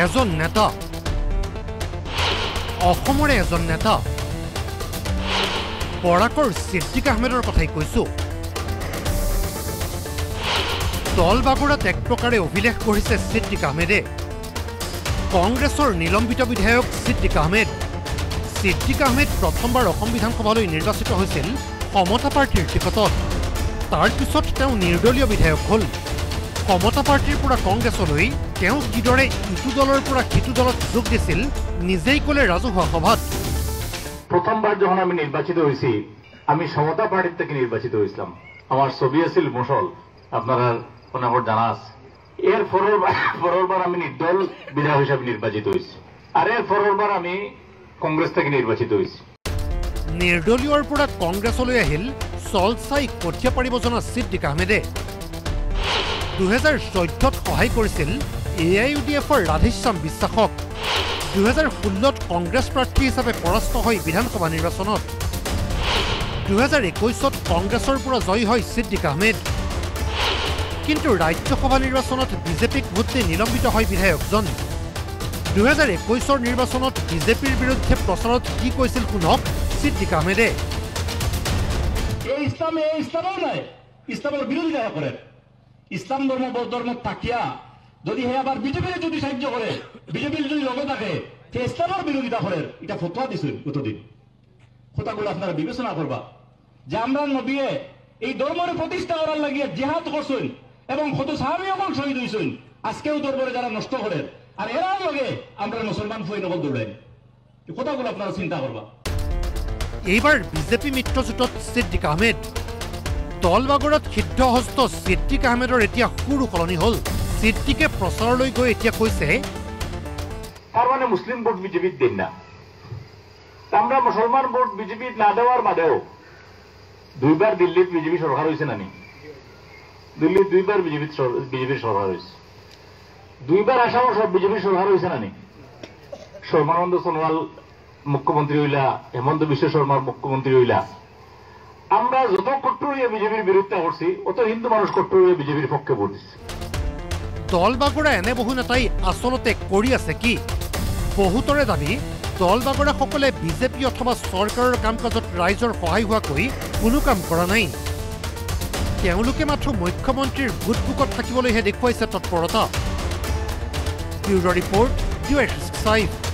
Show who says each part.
Speaker 1: এজন নেতা অসমৰে এজন নেতা বৰাকৰ সিদ্দিক আহমেদৰ কথাই কৈছো দলবাগৰাত এক প্ৰকাৰে অভিলেখ কৰিছে সিদ্দিক আহমেদে কংগ্ৰেছৰ নিলম্বিত বিধায়ক সিদ্দিক আহমেদ প্ৰথমবাৰ অসম বিধানসভালৈ নিৰ্বাচিত হৈছিল সমতা পাৰ্টিৰ টিকটত তাৰ পিছত তেওঁ নিৰ্দলীয় বিধায়ক হ'ল সমতা পাৰ্টিৰ পৰা কংগ্ৰেছলৈ তেওঁ কিদৰে ইটো দলৰ পৰা সিটো দলত যোগ দিছিল নিজেই ক'লে ৰাজহুৱা সভাত
Speaker 2: প্রথমবার যখন আমি নির্বাচিত হয়েছি আমি সমতা পার্টির থেকে নির্বাচিত হয়েছিলাম আমার ছবি আছিল মুসল আপনারা অনাগত জানা আছে এর পরেরবার আমি নির্দল বিধায়ক হিসাবে নির্বাচিত হয়েছি আর এর পরেরবার আমি কংগ্রেস থেকে নির্বাচিত হয়েছি
Speaker 1: নিৰ্দলীয়ৰ পৰা কংগ্ৰেছলৈ আহিল চলচাই কঠীয়া পাৰিব জনা সিদ্দিক আহমেদে 2014ত সহায় কৰিছিল AIUDFৰ ৰাধেশ্যাম বিশ্বাসক 2016ত কংগ্ৰেছ প্ৰাৰ্থী হিচাপে পৰাস্ত হৈ বিধানসভা নিৰ্বাচনত 2021ত কংগ্ৰেছৰ পৰা জয়ী হয় সিদ্দিক আহমেদ কিন্তু ৰাজ্যসভা নিৰ্বাচনত বিজেপিক ভোট দি নিলম্বিত হয় বিধায়কজন 2021ৰ নিৰ্বাচনত বিজেপিৰ বিৰুদ্ধে প্ৰচাৰত কি কৈছিল শুনক সিদ্দিক আহমেদে
Speaker 3: ইসলামও নাই ইসলামের বিরোধিতা করে ইসলাম ধর্ম তাকিয়া যদি হে আবার বিজেপির যদি সাহায্য করে বিজেপির যদি লগে থাকে সে ইসলামের বিরোধিতা করে এটা ফতোয়া দিছেন কতদিন কথাগুলো আপনারা বিবেচনা করবা যে আমরা নবীয়ে এই ধর্মের প্রতিষ্ঠা করার লাগিয়ে জিহাদ করছেন এবং কত সাহাবী আমল শহীদ হয়েছেন আজকেও দরবারে যারা নষ্ট করেন আর এরা লগে আমরা মুসলমান ফই নকল দৌড়াই কথাগুলো আপনারা চিন্তা করবা
Speaker 1: এইবাৰ বিজেপি মিত্ৰজোঁটত সিদ্দিক আহমেদ দলবাগৰত সিদ্ধহস্ত সিদ্দিক আহমেদৰ এতিয়া সুৰো সলনি হ'ল সিদ্দিকে প্ৰচাৰলৈ গৈ এতিয়া কৈছে
Speaker 2: তার মানে মুসলিম ভোট বিজেপির দেন না আমরা মুসলমান ভোট বিজেপির না দেওয়ার বাদেও দুইবার দিল্লিত বিজেপি সরকার হয়েছে নানি দিল্লিত দুইবার বিজেপির সরকার হয়েছে দুইবার আসামও সব বিজেপির সরকার হয়েছে নানি সর্বানন্দ সোনোয়াল মুখ্যমন্ত্রী হইলা হেমন্ত বিশ্ব শর্মার মুখ্যমন্ত্রী হইলা আমরা যত কট্টর হয়ে বিজেপির বিরুদ্ধে করছি অত হিন্দু মানুষ কট্টর হয়ে বিজেপির পক্ষে ভোট দিচ্ছে
Speaker 1: দলবাগৰা এনে বহু নেতাই আচলতে কৰি আছে কি বহুতৰে দাবী দলবাগৰাসকলে বিজেপি অথবা চৰকাৰৰ কাম কাজত ৰাইজৰ সহায় হোৱাকৈ কোনো কাম কৰা নাই তেওঁলোকে মাত্ৰ মুখ্যমন্ত্ৰীৰ গুটবুকত থাকিবলৈহে দেখুৱাইছে তৎপৰতা ব্যুৰ' ৰিপৰ্ট US 65